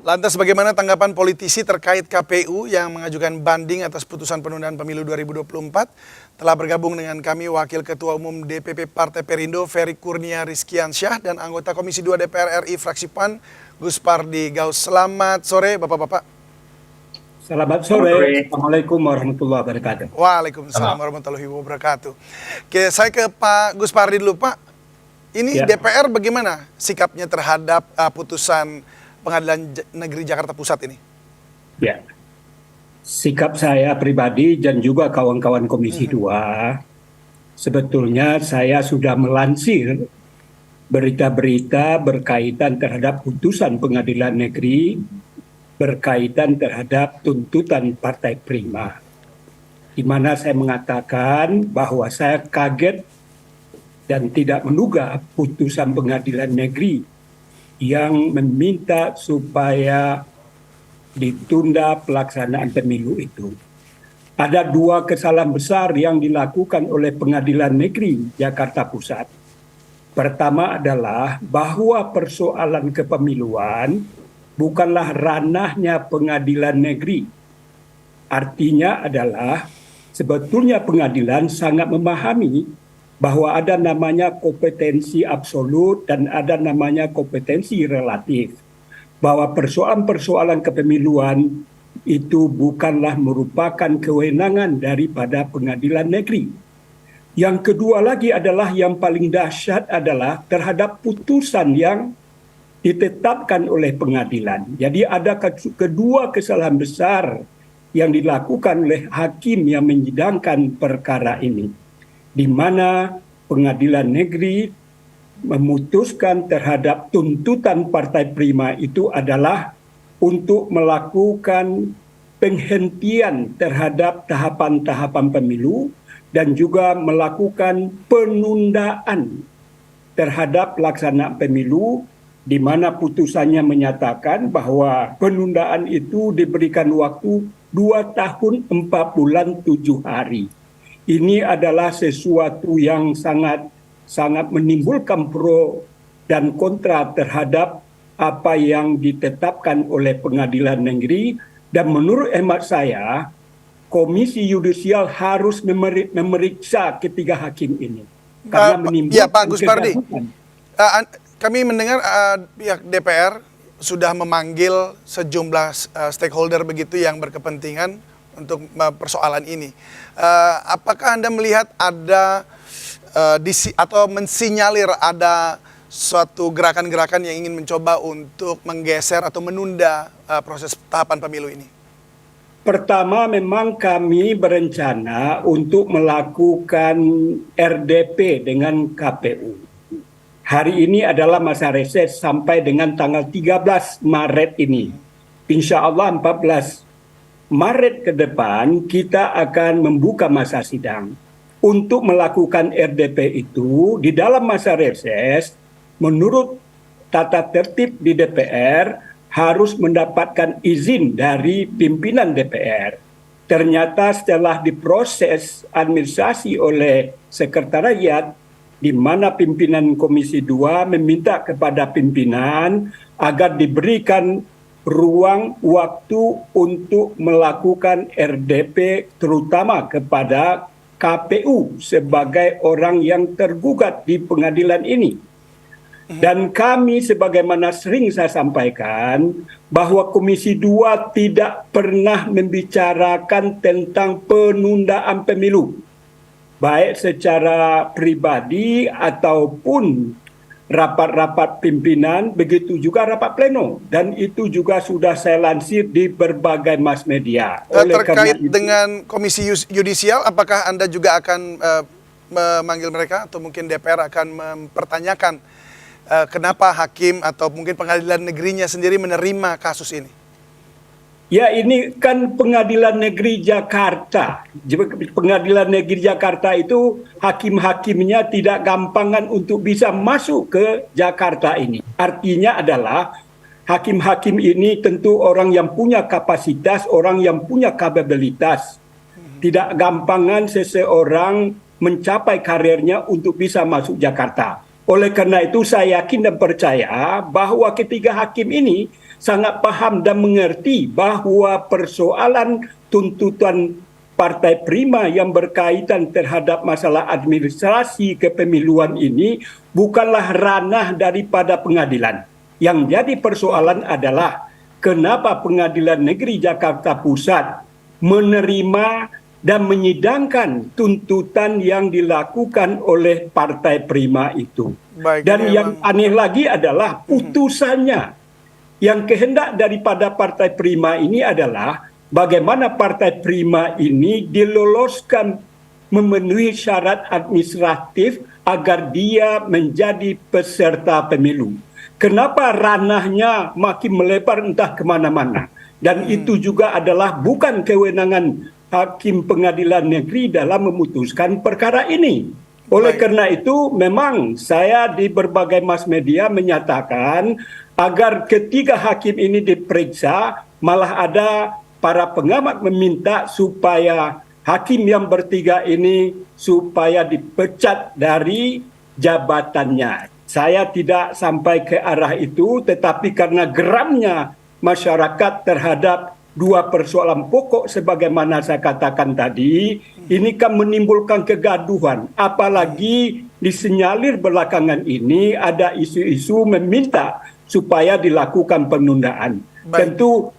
Lantas bagaimana tanggapan politisi terkait KPU yang mengajukan banding atas putusan penundaan pemilu 2024? Telah bergabung dengan kami Wakil Ketua Umum DPP Partai Perindo Ferry Kurnia Rizkiansyah dan anggota Komisi 2 DPR RI fraksi PAN Gus Pardi Gaus. Selamat sore Bapak-bapak. Selamat sore. Assalamualaikum warahmatullahi wabarakatuh. Waalaikumsalam warahmatullahi wabarakatuh. Oke, saya ke Pak Gus Pardi dulu Pak. Ini DPR bagaimana sikapnya terhadap putusan Pengadilan Negeri Jakarta Pusat ini? Ya, sikap saya pribadi dan juga kawan-kawan Komisi 2, sebetulnya saya sudah melansir berita-berita berkaitan terhadap putusan Pengadilan Negeri berkaitan terhadap tuntutan Partai Prima, di mana saya mengatakan bahwa saya kaget dan tidak menduga putusan Pengadilan Negeri yang meminta supaya ditunda pelaksanaan pemilu itu. Ada dua kesalahan besar yang dilakukan oleh Pengadilan Negeri Jakarta Pusat. Pertama adalah bahwa persoalan kepemiluan bukanlah ranahnya Pengadilan Negeri. Artinya adalah sebetulnya pengadilan sangat memahami bahwa ada namanya kompetensi absolut dan ada namanya kompetensi relatif. Bahwa persoalan-persoalan kepemiluan itu bukanlah merupakan kewenangan daripada Pengadilan Negeri. Yang kedua lagi adalah yang paling dahsyat adalah terhadap putusan yang ditetapkan oleh pengadilan. Jadi ada kedua kesalahan besar yang dilakukan oleh hakim yang menyidangkan perkara ini, di mana Pengadilan Negeri memutuskan terhadap tuntutan Partai Prima itu adalah untuk melakukan penghentian terhadap tahapan-tahapan pemilu dan juga melakukan penundaan terhadap pelaksanaan pemilu, di mana putusannya menyatakan bahwa penundaan itu diberikan waktu 2 tahun 4 bulan 7 hari. Ini adalah sesuatu yang sangat menimbulkan pro dan kontra terhadap apa yang ditetapkan oleh Pengadilan Negeri, dan menurut hemat saya Komisi Yudisial harus memeriksa ketiga hakim ini karena menimbulkan ya, Pak Gus Pardi, kami mendengar pihak DPR sudah memanggil sejumlah stakeholder begitu yang berkepentingan untuk persoalan ini. Apakah Anda melihat ada atau mensinyalir ada suatu gerakan-gerakan yang ingin mencoba untuk menggeser atau menunda proses tahapan pemilu ini? Pertama, memang kami berencana untuk melakukan RDP dengan KPU. Hari ini adalah masa reses sampai dengan tanggal 13 Maret ini. Insya Allah 14 Maret ke depan kita akan membuka masa sidang. Untuk melakukan RDP itu di dalam masa reses, menurut tata tertib di DPR harus mendapatkan izin dari pimpinan DPR. Ternyata setelah diproses administrasi oleh sekretariat, di mana pimpinan Komisi 2 meminta kepada pimpinan agar diberikan ruang waktu untuk melakukan RDP, terutama kepada KPU sebagai orang yang tergugat di pengadilan ini. Dan kami sebagaimana sering saya sampaikan bahwa Komisi 2 tidak pernah membicarakan tentang penundaan pemilu, baik secara pribadi ataupun rapat-rapat pimpinan, begitu juga rapat pleno, dan itu juga sudah saya lansir di berbagai mass media. Terkait dengan Komisi Yudisial, apakah Anda juga akan memanggil mereka atau mungkin DPR akan mempertanyakan kenapa hakim atau mungkin pengadilan negerinya sendiri menerima kasus ini? Ya, ini kan Pengadilan Negeri Jakarta. Pengadilan Negeri Jakarta itu hakim-hakimnya tidak gampangan untuk bisa masuk ke Jakarta ini. Artinya adalah hakim-hakim ini tentu orang yang punya kapasitas, orang yang punya kapabilitas. Tidak gampangan seseorang mencapai karirnya untuk bisa masuk Jakarta. Oleh karena itu saya yakin dan percaya bahwa ketiga hakim ini sangat paham dan mengerti bahwa persoalan tuntutan Partai Prima yang berkaitan terhadap masalah administrasi kepemiluan ini bukanlah ranah daripada pengadilan. Yang jadi persoalan adalah kenapa Pengadilan Negeri Jakarta Pusat menerima dan menyidangkan tuntutan yang dilakukan oleh Partai Prima itu. Baik, Dan ini yang aneh lagi adalah putusannya. Yang kehendak daripada Partai Prima ini adalah bagaimana Partai Prima ini diloloskan memenuhi syarat administratif agar dia menjadi peserta pemilu. Kenapa ranahnya makin melebar entah kemana-mana. Dan itu juga adalah bukan kewenangan Hakim Pengadilan Negeri dalam memutuskan perkara ini. Oleh karena itu memang saya di berbagai mass media menyatakan agar ketiga hakim ini diperiksa, malah ada para pengamat meminta supaya hakim yang bertiga ini supaya dipecat dari jabatannya. Saya tidak sampai ke arah itu, tetapi karena geramnya masyarakat terhadap dua persoalan pokok sebagaimana saya katakan tadi, ini kan menimbulkan kegaduhan. Apalagi disenyalir belakangan ini ada isu-isu meminta supaya dilakukan penundaan. Tentu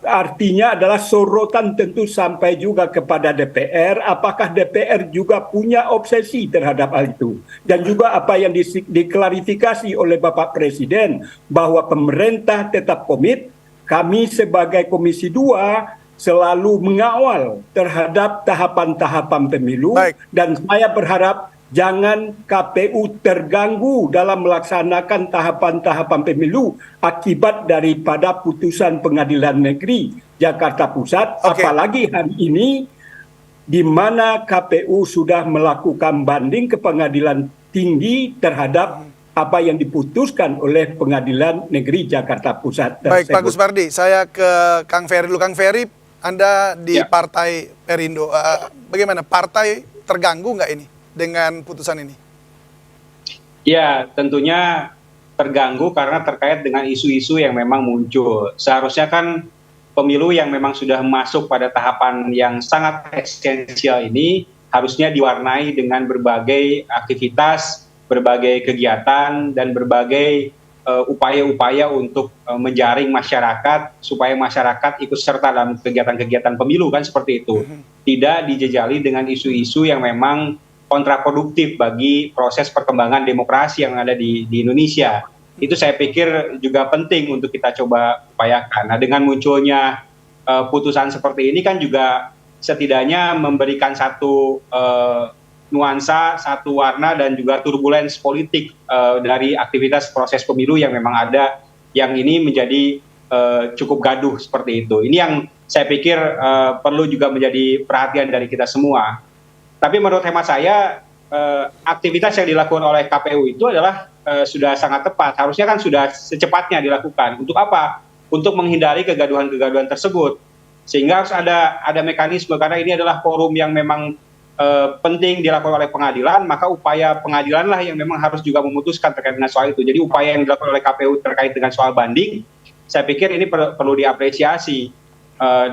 artinya adalah sorotan tentu sampai juga kepada DPR. Apakah DPR juga punya obsesi terhadap hal itu? Dan juga apa yang diklarifikasi oleh Bapak Presiden bahwa pemerintah tetap komit. Kami sebagai Komisi 2 selalu mengawal terhadap tahapan-tahapan pemilu. Dan saya berharap jangan KPU terganggu dalam melaksanakan tahapan-tahapan pemilu akibat daripada putusan Pengadilan Negeri Jakarta Pusat. Apalagi hari ini di mana KPU sudah melakukan banding ke Pengadilan Tinggi terhadap apa yang diputuskan oleh Pengadilan Negeri Jakarta Pusat tersebut. Baik, Pak Kuspardi, saya ke Kang Ferry dulu. Kang Ferry, Anda di Partai Perindo, bagaimana? Partai terganggu nggak ini dengan putusan ini? Ya, tentunya terganggu karena terkait dengan isu-isu yang memang muncul. Seharusnya kan pemilu yang memang sudah masuk pada tahapan yang sangat esensial ini harusnya diwarnai dengan berbagai aktivitas, berbagai kegiatan, dan berbagai upaya-upaya untuk menjaring masyarakat supaya masyarakat ikut serta dalam kegiatan-kegiatan pemilu, kan seperti itu. Tidak dijejali dengan isu-isu yang memang kontraproduktif bagi proses perkembangan demokrasi yang ada di Indonesia. Itu saya pikir juga penting untuk kita coba upayakan. Nah, dengan munculnya putusan seperti ini kan juga setidaknya memberikan satu nuansa, satu warna, dan juga turbulens politik dari aktivitas proses pemilu yang memang ada, yang ini menjadi cukup gaduh seperti itu. Ini yang saya pikir perlu juga menjadi perhatian dari kita semua. Tapi menurut hemat saya, aktivitas yang dilakukan oleh KPU itu adalah sudah sangat tepat. Harusnya kan sudah secepatnya dilakukan. Untuk apa? Untuk menghindari kegaduhan-kegaduhan tersebut. Sehingga harus ada mekanisme, karena ini adalah forum yang memang penting dilakukan oleh pengadilan, maka upaya pengadilan lah yang memang harus juga memutuskan terkait dengan soal itu. Jadi upaya yang dilakukan oleh KPU terkait dengan soal banding, saya pikir ini perlu diapresiasi.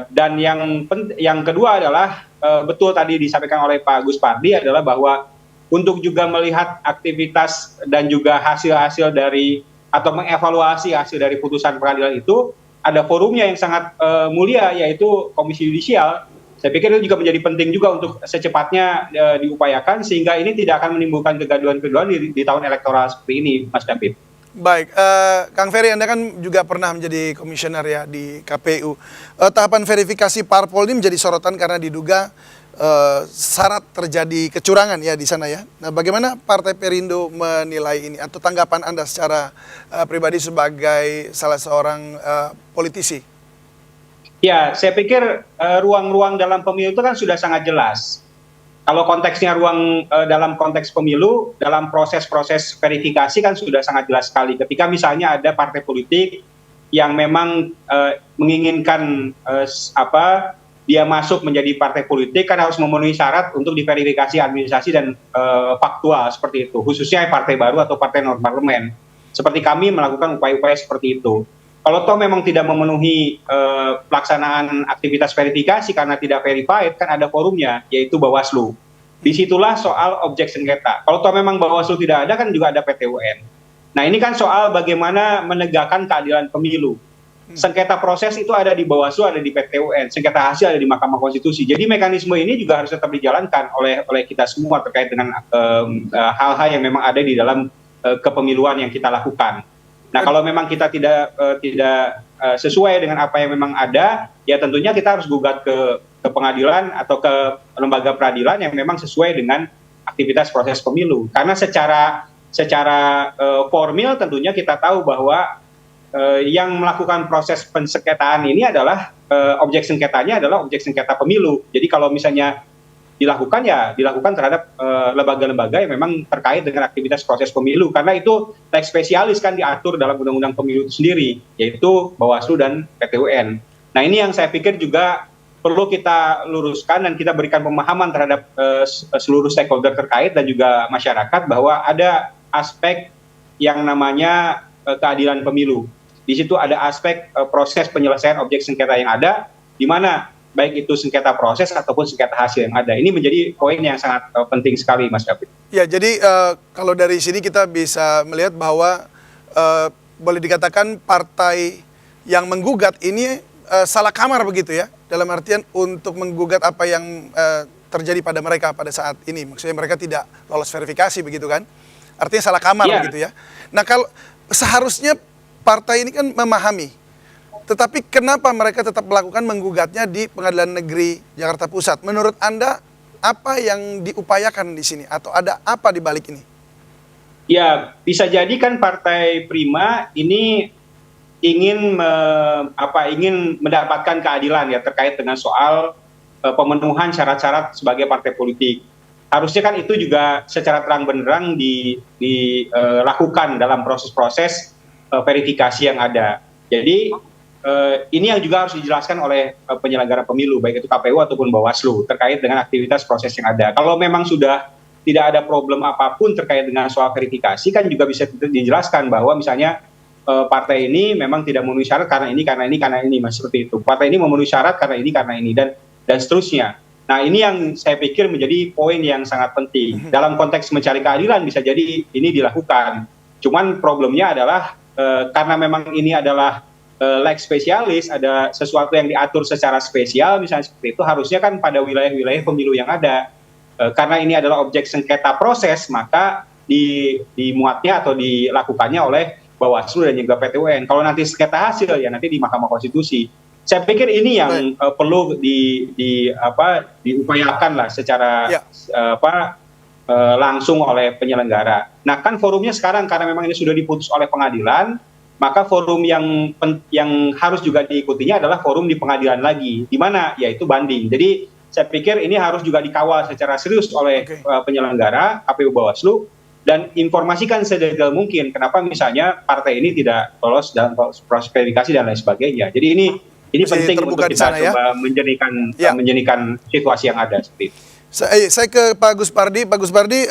Dan yang kedua adalah betul tadi disampaikan oleh Pak Kuspardi adalah bahwa untuk juga melihat aktivitas dan juga hasil-hasil dari atau mengevaluasi hasil dari putusan pengadilan itu, ada forumnya yang sangat mulia, yaitu Komisi Yudisial. Saya pikir itu juga menjadi penting juga untuk secepatnya diupayakan sehingga ini tidak akan menimbulkan kegaduhan-kegaduhan di tahun elektoral seperti ini, Mas David. Baik, Kang Ferry, Anda kan juga pernah menjadi komisioner ya di KPU. Tahapan verifikasi parpol ini menjadi sorotan karena diduga syarat terjadi kecurangan ya di sana ya. Nah, bagaimana Partai Perindo menilai ini atau tanggapan Anda secara pribadi sebagai salah seorang politisi? Ya, saya pikir ruang-ruang dalam pemilu itu kan sudah sangat jelas. Kalau konteksnya ruang dalam konteks pemilu, dalam proses-proses verifikasi kan sudah sangat jelas sekali. Ketika misalnya ada partai politik yang memang menginginkan dia masuk menjadi partai politik kan harus memenuhi syarat untuk diverifikasi administrasi dan faktual seperti itu, khususnya partai baru atau partai non parlemen. Seperti kami melakukan upaya-upaya seperti itu. Kalau toh memang tidak memenuhi pelaksanaan aktivitas verifikasi karena tidak verified, kan ada forumnya, yaitu Bawaslu. Disitulah soal objek sengketa. Kalau toh memang Bawaslu tidak ada, kan juga ada PT UN. Nah, ini kan soal bagaimana menegakkan keadilan pemilu. Sengketa proses itu ada di Bawaslu, ada di PT UN. Sengketa hasil ada di Mahkamah Konstitusi. Jadi mekanisme ini juga harus tetap dijalankan oleh kita semua terkait dengan hal-hal yang memang ada di dalam kepemiluan yang kita lakukan. Nah, kalau memang kita tidak sesuai dengan apa yang memang ada, ya tentunya kita harus gugat ke pengadilan atau ke lembaga peradilan yang memang sesuai dengan aktivitas proses pemilu. Karena secara formil tentunya kita tahu bahwa yang melakukan proses pensengketaan ini adalah objek sengketanya adalah objek sengketa pemilu. Jadi kalau misalnya dilakukan, ya dilakukan terhadap lembaga-lembaga yang memang terkait dengan aktivitas proses pemilu, karena itu leg spesialis kan diatur dalam undang-undang pemilu itu sendiri, yaitu Bawaslu dan PT UN. Nah, ini yang saya pikir juga perlu kita luruskan dan kita berikan pemahaman terhadap seluruh stakeholder terkait dan juga masyarakat bahwa ada aspek yang namanya keadilan pemilu. Di situ ada aspek proses penyelesaian objek sengketa yang ada, di mana baik itu sengketa proses ataupun sengketa hasil yang ada. Ini menjadi poin yang sangat penting sekali, Mas David. Ya, jadi kalau dari sini kita bisa melihat bahwa boleh dikatakan partai yang menggugat ini salah kamar begitu ya, dalam artian untuk menggugat apa yang terjadi pada mereka pada saat ini. Maksudnya mereka tidak lolos verifikasi begitu kan? Artinya salah kamar begitu ya. Nah, kalau seharusnya partai ini kan memahami, tetapi kenapa mereka tetap melakukan menggugatnya di Pengadilan Negeri Jakarta Pusat? Menurut Anda, apa yang diupayakan di sini? Atau ada apa di balik ini? Ya, bisa jadi kan Partai Prima ini ingin mendapatkan keadilan ya terkait dengan soal pemenuhan syarat-syarat sebagai partai politik. Harusnya kan itu juga secara terang-benderang dilakukan dalam proses-proses verifikasi yang ada. Jadi ini yang juga harus dijelaskan oleh penyelenggara pemilu, baik itu KPU ataupun Bawaslu, terkait dengan aktivitas proses yang ada. Kalau memang sudah tidak ada problem apapun terkait dengan soal verifikasi, kan juga bisa dijelaskan bahwa misalnya partai ini memang tidak memenuhi syarat karena ini, Mas, seperti itu. Partai ini memenuhi syarat karena ini, dan seterusnya. Nah, ini yang saya pikir menjadi poin yang sangat penting. Dalam konteks mencari keadilan bisa jadi ini dilakukan. Cuman problemnya adalah karena memang ini adalah leg spesialis, ada sesuatu yang diatur secara spesial, misalnya seperti itu, harusnya kan pada wilayah-wilayah pemilu yang ada. Karena ini adalah objek sengketa proses, maka dimuatnya atau dilakukannya oleh Bawaslu dan juga PT UN. Kalau nanti sengketa hasil, ya nanti di Mahkamah Konstitusi. Saya pikir ini yang perlu diupayakan lah secara langsung oleh penyelenggara. Nah, kan forumnya sekarang karena memang ini sudah diputus oleh pengadilan, maka forum yang harus juga diikutinya adalah forum di pengadilan lagi, di mana yaitu banding. Jadi saya pikir ini harus juga dikawal secara serius oleh penyelenggara, KPU, Bawaslu, dan informasikan sedetail mungkin kenapa misalnya partai ini tidak lolos dalam proses verifikasi dan lain sebagainya. Jadi ini penting untuk kita coba menjernihkan situasi yang ada seperti itu. Saya ke Pak Gus Pardi. Pak Gus Pardi,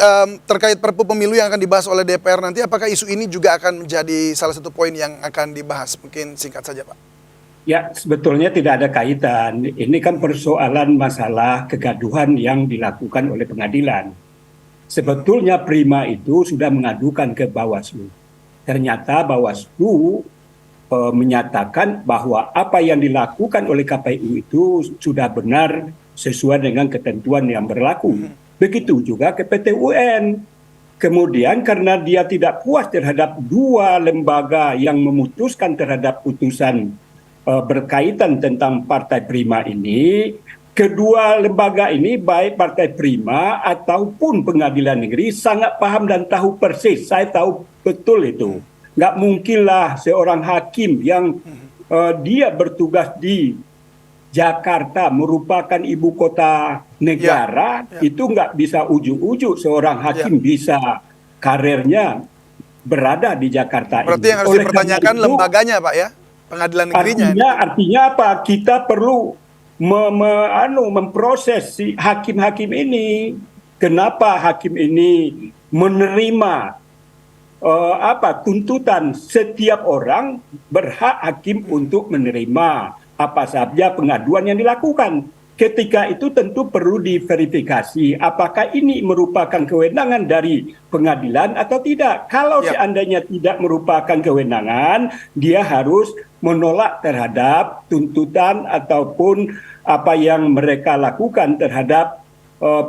terkait Perpu Pemilu yang akan dibahas oleh DPR nanti, apakah isu ini juga akan menjadi salah satu poin yang akan dibahas? Mungkin singkat saja, Pak. Ya, sebetulnya tidak ada kaitan. Ini kan persoalan masalah kegaduhan yang dilakukan oleh pengadilan. Sebetulnya Prima itu sudah mengadukan ke Bawaslu. Ternyata Bawaslu menyatakan bahwa apa yang dilakukan oleh KPU itu sudah benar sesuai dengan ketentuan yang berlaku. Begitu juga ke PT UN. Kemudian karena dia tidak puas terhadap dua lembaga yang memutuskan terhadap putusan berkaitan tentang Partai Prima ini, kedua lembaga ini baik Partai Prima ataupun Pengadilan Negeri sangat paham dan tahu persis. Saya tahu betul itu. Nggak mungkinlah seorang hakim yang dia bertugas di Jakarta merupakan ibu kota negara, itu nggak bisa ujuk-ujuk seorang hakim bisa karirnya berada di Jakarta. Berarti yang harus dipertanyakan lembaganya, Pak ya? Pengadilan negerinya. Artinya apa? Kita perlu memproses si hakim-hakim ini. Kenapa hakim ini menerima tuntutan? Setiap orang berhak hakim untuk menerima apa saja pengaduan yang dilakukan. Ketika itu tentu perlu diverifikasi apakah ini merupakan kewenangan dari pengadilan atau tidak. Kalau seandainya tidak merupakan kewenangan, dia harus menolak terhadap tuntutan ataupun apa yang mereka lakukan terhadap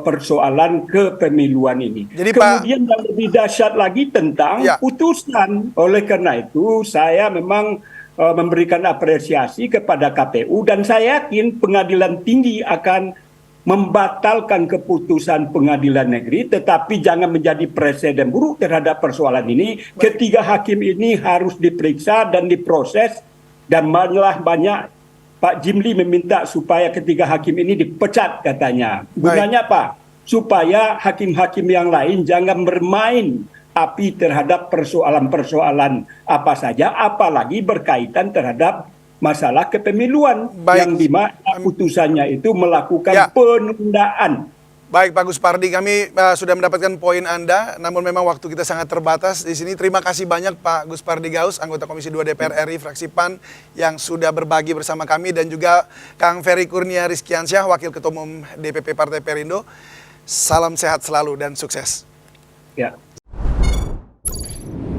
persoalan kepemiluan ini. Jadi, kemudian yang lebih dahsyat lagi tentang putusan. Oleh karena itu saya memang memberikan apresiasi kepada KPU dan saya yakin pengadilan tinggi akan membatalkan keputusan pengadilan negeri, tetapi jangan menjadi presiden buruk terhadap persoalan ini. Ketiga hakim ini harus diperiksa dan diproses, dan malah banyak Pak Jimli meminta supaya ketiga hakim ini dipecat katanya. Gunanya apa? Supaya hakim-hakim yang lain jangan bermain api terhadap persoalan-persoalan apa saja, apalagi berkaitan terhadap masalah kepemiluan yang dimana putusannya itu melakukan penundaan. Baik Pak Guspardi, kami sudah mendapatkan poin Anda, namun memang waktu kita sangat terbatas di sini. Terima kasih banyak Pak Guspardi Gaus, anggota Komisi 2 DPR RI fraksi PAN yang sudah berbagi bersama kami, dan juga Kang Ferry Kurnia Rizkiansyah, Wakil Ketua Umum DPP Partai Perindo. Salam sehat selalu dan sukses. Ya.